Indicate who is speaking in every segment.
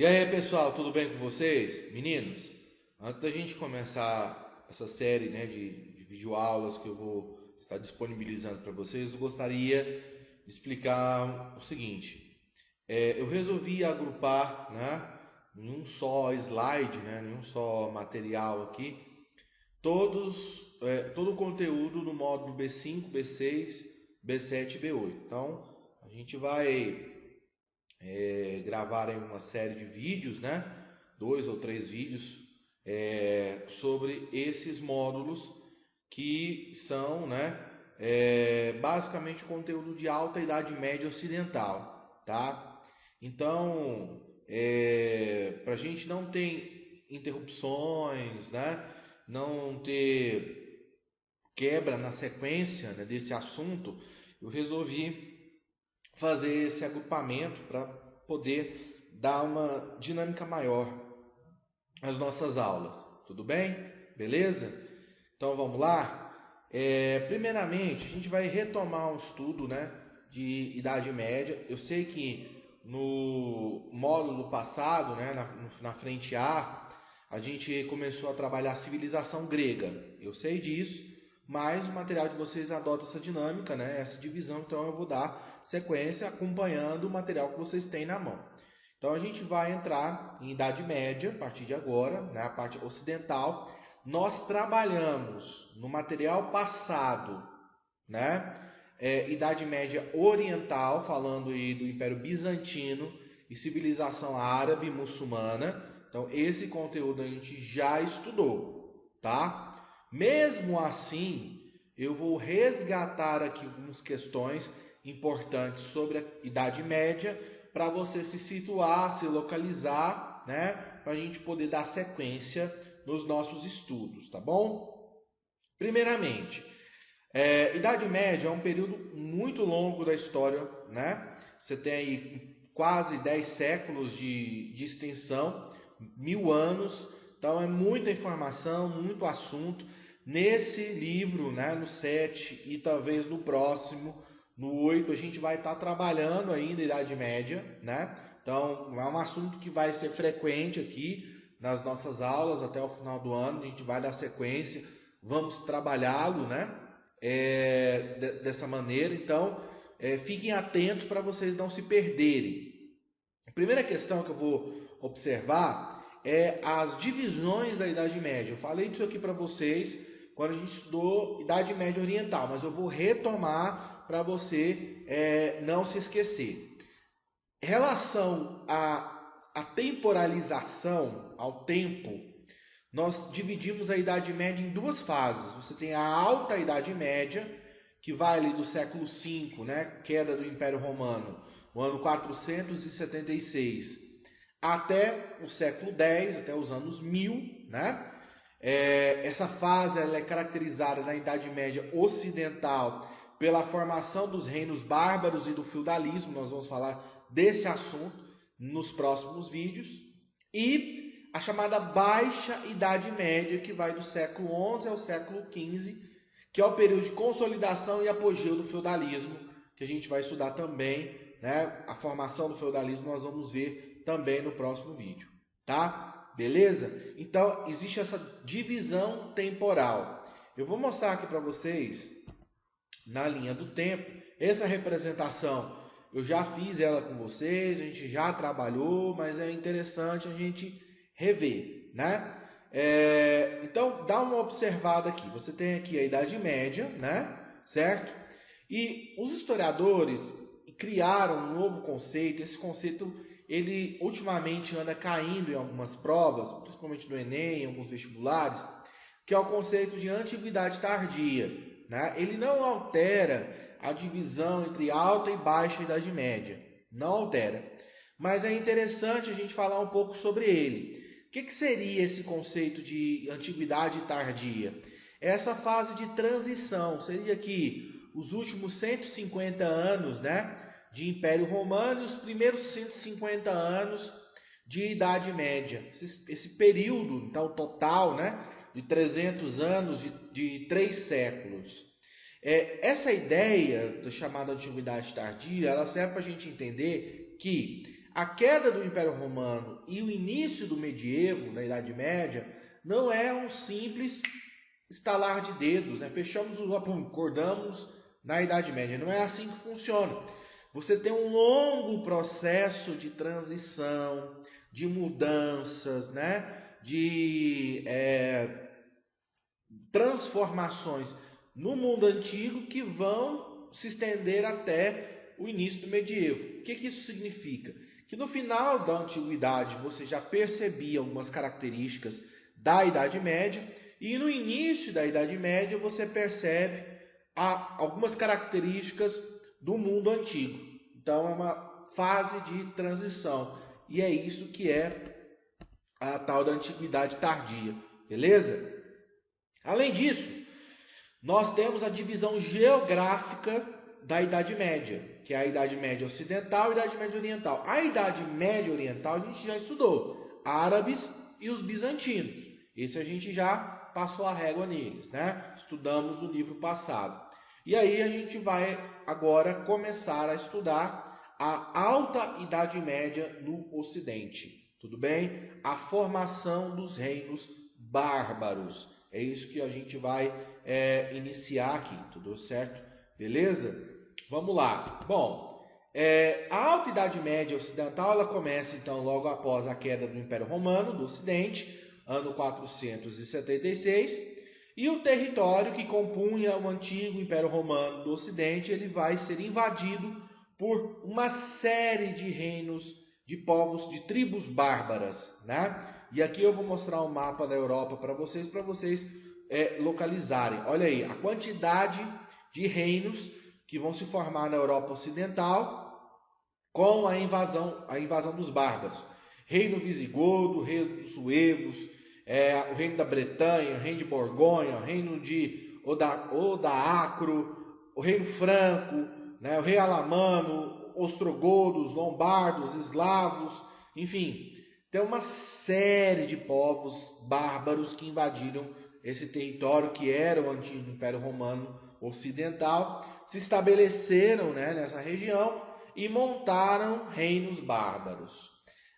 Speaker 1: E aí, pessoal, tudo bem com vocês? Meninos, antes da gente começar essa série, né, de videoaulas que eu vou estar disponibilizando para vocês, eu gostaria de explicar o seguinte. Eu resolvi agrupar, né, em um só slide, né, em um só material aqui, todo o conteúdo no módulo B5, B6, B7 e B8. Então, a gente vai gravar aí uma série de vídeos, né? 2 ou 3 vídeos sobre esses módulos que são, né? Basicamente conteúdo de alta idade média ocidental, tá? Então, para a gente não ter interrupções, né? Não ter quebra na sequência, né, desse assunto, eu resolvi fazer esse agrupamento para poder dar uma dinâmica maior às nossas aulas. Tudo bem? Beleza? Então vamos lá? Primeiramente, a gente vai retomar um estudo, né, de Idade Média. Eu sei que no módulo passado, né, na frente a gente começou a trabalhar a civilização grega. Eu sei disso, mas o material de vocês adota essa dinâmica, né, essa divisão, então eu vou dar sequência acompanhando o material que vocês têm na mão. Então a gente vai entrar em Idade Média a partir de agora, né, a parte ocidental. Nós trabalhamos no material passado, né, Idade Média Oriental, falando aí do Império Bizantino e civilização árabe e muçulmana. Então esse conteúdo a gente já estudou, tá? Mesmo assim, eu vou resgatar aqui algumas questões importantes sobre a Idade Média para você se situar, se localizar, né? Para a gente poder dar sequência nos nossos estudos, tá bom? Primeiramente, Idade Média é um período muito longo da história, né? Você tem aí quase 10 séculos de extensão, 1000 anos, então é muita informação, muito assunto. Nesse livro, né, no 7 e talvez no próximo, no 8, a gente vai estar trabalhando ainda a Idade Média, né? Então, é um assunto que vai ser frequente aqui nas nossas aulas até o final do ano. A gente vai dar sequência, vamos trabalhá-lo, né? Dessa maneira. Então, fiquem atentos para vocês não se perderem. A primeira questão que eu vou observar é as divisões da Idade Média. Eu falei disso aqui para vocês quando a gente estudou Idade Média Oriental, mas eu vou retomar para você não se esquecer. Em relação à temporalização, ao tempo, nós dividimos a Idade Média em duas fases. Você tem a Alta Idade Média, que vai ali do século V, né, queda do Império Romano, no ano 476, até o século X, até os anos 1000, né? Essa fase ela é caracterizada na Idade Média Ocidental pela formação dos reinos bárbaros e do feudalismo. Nós vamos falar desse assunto nos próximos vídeos. E a chamada Baixa Idade Média, que vai do século XI ao século XV, que é o período de consolidação e apogeu do feudalismo, que a gente vai estudar também, né? A formação do feudalismo nós vamos ver também no próximo vídeo, tá? Beleza? Então, existe essa divisão temporal. Eu vou mostrar aqui para vocês, na linha do tempo, essa representação. Eu já fiz ela com vocês, a gente já trabalhou, mas é interessante a gente rever, né? Então, dá uma observada aqui. Você tem aqui a Idade Média, né? Certo? E os historiadores criaram um novo conceito. Esse conceito ele ultimamente anda caindo em algumas provas, principalmente no Enem, em alguns vestibulares, que é o conceito de antiguidade tardia, né? Ele não altera a divisão entre alta e baixa Idade Média, não altera. Mas é interessante a gente falar um pouco sobre ele. O que seria esse conceito de antiguidade tardia? Essa fase de transição, seria aqui os últimos 150 anos, né, de Império Romano e os primeiros 150 anos de Idade Média. Esse período, então, total, né, de 300 anos, de 3 séculos. Essa ideia da chamada antiguidade tardia, ela serve para a gente entender que a queda do Império Romano e o início do medievo, da Idade Média, não é um simples estalar de dedos, né? Fechamos o acordamos na Idade Média. Não é assim que funciona. Você tem um longo processo de transição, de mudanças, né? De transformações no mundo antigo que vão se estender até o início do medievo. O que isso significa? Que no final da antiguidade você já percebia algumas características da Idade Média e no início da Idade Média você percebe algumas características do mundo antigo. Então é uma fase de transição e é isso que é a tal da Antiguidade Tardia, beleza? Além disso, nós temos a divisão geográfica da Idade Média, que é a Idade Média Ocidental e a Idade Média Oriental. A Idade Média Oriental a gente já estudou, árabes e os bizantinos. Esse a gente já passou a régua neles, né? Estudamos no livro passado. E aí a gente vai agora começar a estudar a Alta Idade Média no Ocidente. Tudo bem? A formação dos reinos bárbaros. É isso que a gente vai iniciar aqui, tudo certo? Beleza? Vamos lá. Bom, a Alta Idade Média Ocidental ela começa então logo após a queda do Império Romano do Ocidente, ano 476, e o território que compunha o antigo Império Romano do Ocidente ele vai ser invadido por uma série de reinos, de povos, de tribos bárbaras, né? E aqui eu vou mostrar um mapa da Europa para vocês localizarem. Olha aí, a quantidade de reinos que vão se formar na Europa Ocidental com a invasão dos bárbaros. Reino Visigodo, Reino dos Suevos, o Reino da Bretanha, o Reino de Borgonha, o Reino de Odaacro, o Reino Franco, né, o Rei Alamano, ostrogodos, lombardos, eslavos, enfim, tem uma série de povos bárbaros que invadiram esse território que era o antigo Império Romano Ocidental, se estabeleceram, né, nessa região e montaram reinos bárbaros.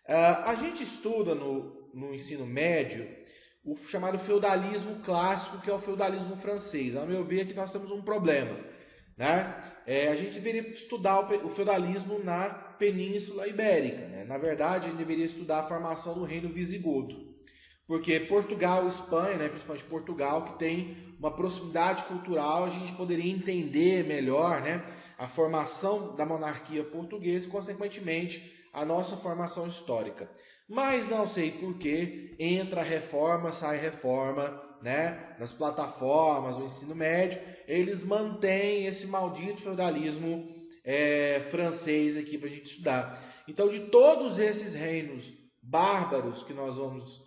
Speaker 1: A gente estuda no ensino médio o chamado feudalismo clássico, que é o feudalismo francês. A meu ver, aqui nós temos um problema, né? A gente deveria estudar o feudalismo na Península Ibérica, né? Na verdade, a gente deveria estudar a formação do reino visigodo, porque Portugal e Espanha, né, principalmente Portugal, que tem uma proximidade cultural, a gente poderia entender melhor, né, a formação da monarquia portuguesa e, consequentemente, a nossa formação histórica. Mas não sei por que entra reforma, sai reforma, né, nas plataformas, no ensino médio, eles mantêm esse maldito feudalismo francês aqui para a gente estudar. Então, de todos esses reinos bárbaros que nós vamos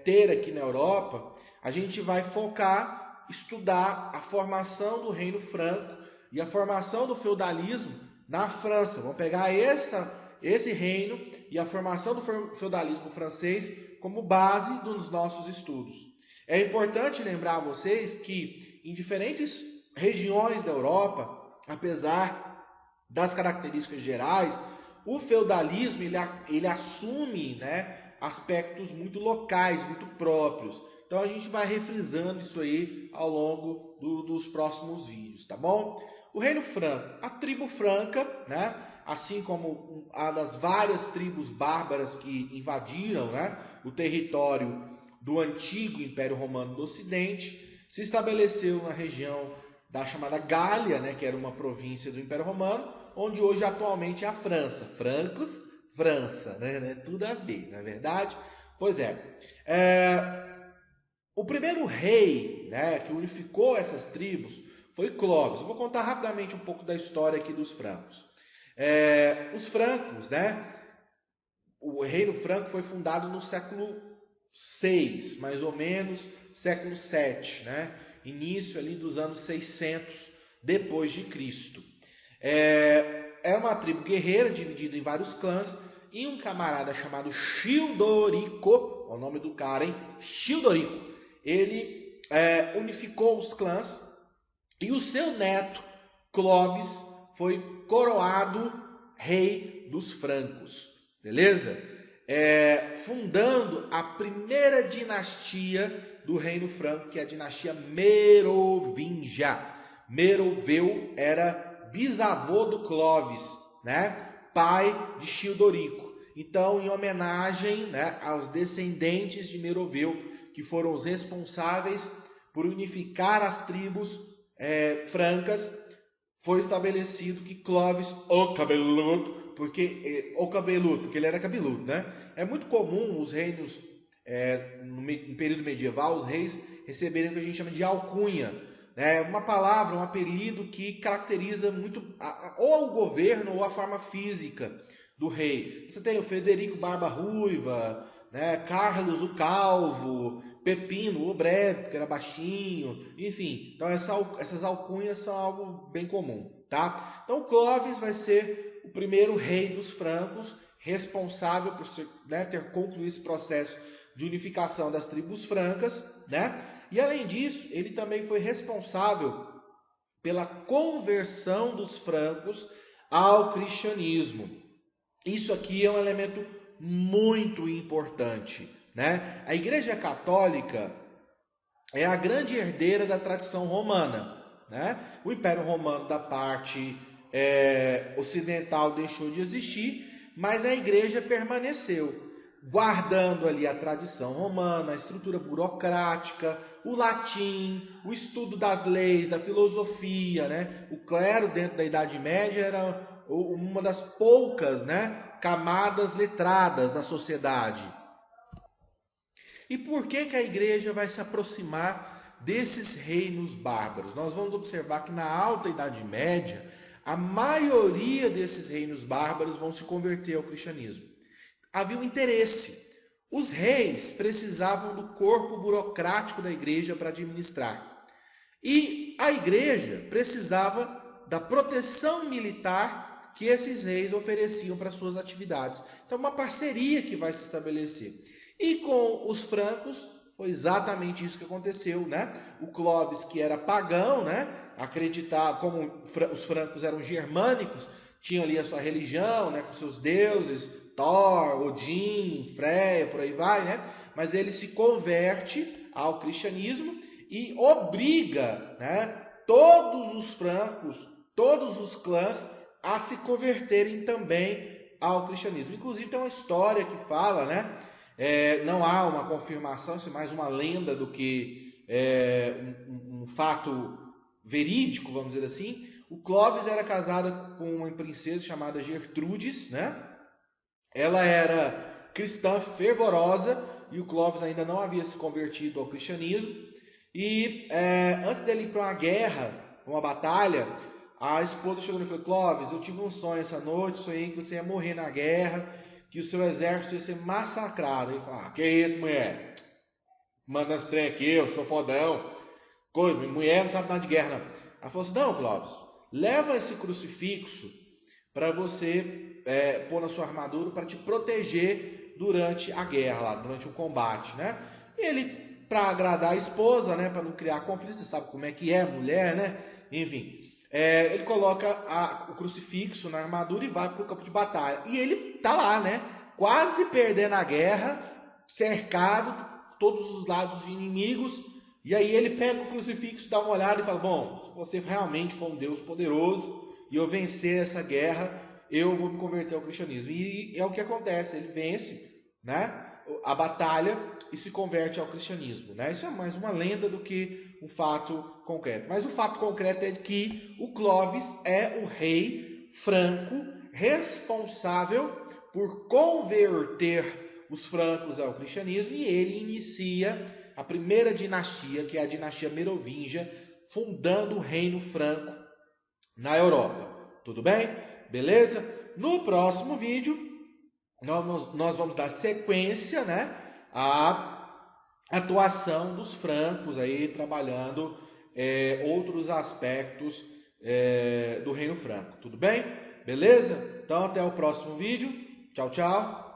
Speaker 1: ter aqui na Europa, a gente vai focar, estudar a formação do reino franco e a formação do feudalismo na França. Vamos pegar esse reino e a formação do feudalismo francês como base dos nossos estudos. É importante lembrar a vocês que em diferentes regiões da Europa, apesar das características gerais, o feudalismo ele assume, né, aspectos muito locais, muito próprios. Então a gente vai refrisando isso aí ao longo dos próximos vídeos, tá bom? O Reino Franco, a tribo franca, né, assim como uma das várias tribos bárbaras que invadiram, né, o território do antigo Império Romano do Ocidente, se estabeleceu na região da chamada Gália, né, que era uma província do Império Romano, onde hoje atualmente é a França. Francos, França, né? Tudo a ver, não é verdade? Pois é. O primeiro rei, né, que unificou essas tribos foi Clovis. Eu vou contar rapidamente um pouco da história aqui dos francos. Os francos, né? O reino franco foi fundado no século VI, mais ou menos, século VII, né? Início ali dos anos 600 depois de Cristo. É uma tribo guerreira dividida em vários clãs e um camarada chamado Childorico, é o nome do cara, hein? Childorico. Ele unificou os clãs e o seu neto, Clovis, foi coroado rei dos francos. beleza? Fundando a primeira dinastia do Reino Franco, que é a dinastia Merovingia. Meroveu era bisavô do Clovis, né? Pai de Childorico. Então, em homenagem, né, aos descendentes de Meroveu, que foram os responsáveis por unificar as tribos francas, foi estabelecido que Clovis, o cabeludo, porque ele era cabeludo, né? É muito comum os reinos, no período medieval, os reis receberem o que a gente chama de alcunha, né? Uma palavra, um apelido que caracteriza muito ou o governo ou a forma física do rei. Você tem o Frederico Barba Ruiva, né? Carlos o Calvo, Pepino o Breve, que era baixinho, enfim. Então essas alcunhas são algo bem comum, tá? Então Clovis vai ser o primeiro rei dos francos, responsável por ter concluído esse processo de unificação das tribos francas, né? E além disso, ele também foi responsável pela conversão dos francos ao cristianismo. Isso aqui é um elemento muito importante, né? A Igreja Católica é a grande herdeira da tradição romana, né? O Império Romano da parte ocidental deixou de existir, mas a Igreja permaneceu, guardando ali a tradição romana, a estrutura burocrática, o latim, o estudo das leis, da filosofia, né? O clero dentro da Idade Média era uma das poucas, né, camadas letradas da sociedade. E por que a igreja vai se aproximar desses reinos bárbaros? Nós vamos observar que na Alta Idade Média, a maioria desses reinos bárbaros vão se converter ao cristianismo. Havia um interesse. Os reis precisavam do corpo burocrático da igreja para administrar. E a igreja precisava da proteção militar que esses reis ofereciam para suas atividades. Então, uma parceria que vai se estabelecer. E com os francos, foi exatamente isso que aconteceu, né? O Clovis, que era pagão, né? Acreditava, como os francos eram germânicos, tinham ali a sua religião, né? Com seus deuses, Thor, Odin, Freia, por aí vai, né? Mas ele se converte ao cristianismo e obriga, né, todos os francos, todos os clãs, a se converterem também ao cristianismo. Inclusive tem uma história que fala, né? Não há uma confirmação, isso é mais uma lenda do que um fato verídico, vamos dizer assim. O Clovis era casado com uma princesa chamada Gertrudes, né? Ela era cristã fervorosa e o Clovis ainda não havia se convertido ao cristianismo. E antes dele ir para uma guerra, uma batalha, a esposa chegou e falou: Clovis, eu tive um sonho essa noite, sonhei que você ia morrer na guerra, que o seu exército ia ser massacrado. Ele falou: que isso, mulher? Manda esse trem aqui, eu sou fodão. Mulher não sabe nada de guerra, não. Ela falou assim: não, Clovis, leva esse crucifixo para você pôr na sua armadura para te proteger durante a guerra, lá, durante o combate, né? E ele, para agradar a esposa, né, para não criar conflito, você sabe como é que é mulher, né? Enfim, ele coloca o crucifixo na armadura e vai para o campo de batalha. E ele tá lá, né? Quase perdendo a guerra, cercado, todos os lados de inimigos. E aí ele pega o crucifixo, dá uma olhada e fala: bom, se você realmente for um Deus poderoso e eu vencer essa guerra, eu vou me converter ao cristianismo. E é o que acontece, ele vence, né, a batalha e se converte ao cristianismo, né? Isso é mais uma lenda do que um fato concreto. Mas o fato concreto é que o Clovis é o rei franco responsável por converter os francos ao cristianismo, e ele inicia a primeira dinastia, que é a dinastia Merovingia, fundando o reino franco na Europa. Tudo bem? Beleza? No próximo vídeo, nós vamos dar sequência, né, à atuação dos francos, aí, trabalhando outros aspectos do reino franco. Tudo bem? Beleza? Então, até o próximo vídeo. Tchau, tchau.